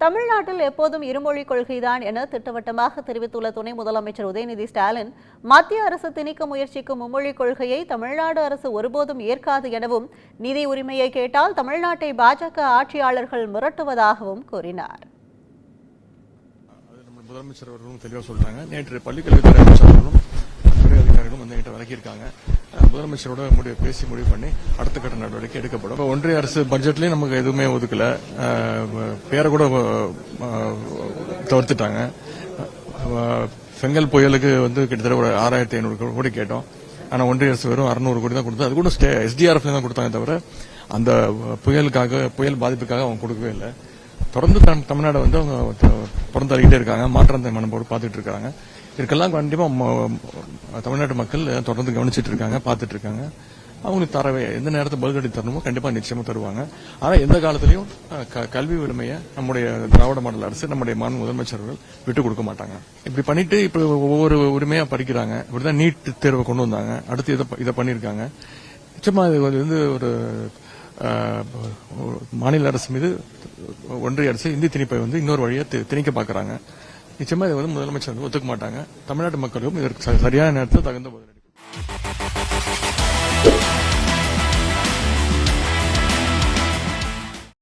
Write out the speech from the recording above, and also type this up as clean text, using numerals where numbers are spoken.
தமிழ்நாட்டில் எப்போதும் இருமொழிக் கொள்கைதான் என திட்டவட்டமாக தெரிவித்துள்ள துணை முதலமைச்சர் உதயநிதி ஸ்டாலின், மத்திய அரசு திணிக்க முயற்சிக்கும் மும்மொழிக் கொள்கையை தமிழ்நாடு அரசு ஒருபோதும் ஏற்காது எனவும், நிதி உரிமையை கேட்டால் தமிழ்நாட்டை பாஜக ஆட்சியாளர்கள் மிரட்டுவதாகவும் கூறினார். முதலமைச்சர் அவர்களும் தெளிவாக சொல்றாங்க. நேற்று பள்ளிக்கல்வித்துறை அமைச்சர் அவர்களும் துறை அதிகாரிகளும் வந்து என்கிட்ட விலகியிருக்காங்க. முதலமைச்சரோட பேசி முடிவு பண்ணி அடுத்த கட்ட நடவடிக்கை எடுக்கப்படும். ஒன்றிய அரசு பட்ஜெட்லயும் நமக்கு எதுவுமே ஒதுக்கல, பேரை கூட தவிர்த்துட்டாங்க. செங்கல் புயலுக்கு வந்து கிட்டத்தட்ட ஒரு 6500 கோடி கேட்டோம். ஆனா ஒன்றிய அரசு வெறும் 600 கோடி தான் கொடுத்தது. அது கூட SDRF தான் கொடுத்தாங்க தவிர அந்த புயல் பாதிப்புக்காக அவங்க கொடுக்கவே இல்லை. தொடர்ந்து தமிழ்நாடு வந்து அவங்க பிறந்தறிக்கிட்டே இருக்காங்க. மாற்றம் மனப்போடு பார்த்துட்டு இருக்காங்க. இதுக்கெல்லாம் கண்டிப்பா தமிழ்நாட்டு மக்கள் தொடர்ந்து கவனிச்சிட்டு இருக்காங்க, பார்த்துட்டு இருக்காங்க. அவங்களுக்கு தரவே எந்த நேரத்தில் பதிலடி தரணுமோ கண்டிப்பா நிச்சயமா தருவாங்க. ஆனா எந்த காலத்திலையும் கல்வி உரிமையை நம்முடைய திராவிட மாடல் அரசு, நம்முடைய மாநில முதலமைச்சர்கள் விட்டு கொடுக்க மாட்டாங்க. இப்படி பண்ணிட்டு இப்ப ஒவ்வொரு உரிமையா படிக்கிறாங்க. இப்படிதான் நீட் தேர்வை கொண்டு வந்தாங்க. அடுத்து இதை பண்ணிருக்காங்க. நிச்சயமா இது வந்து ஒரு மாநில அரசு மீது ஒன்றிய அரசு இந்தி திணிப்பை வந்து இன்னொரு வழியா திணிக்க பாக்குறாங்க. நிச்சயமா இதை வந்து முதலமைச்சர் ஒத்துக்க மாட்டாங்க. தமிழ்நாட்டு மக்களும் இதற்கு சரியான நேரத்தில் தகுந்த பதிலடி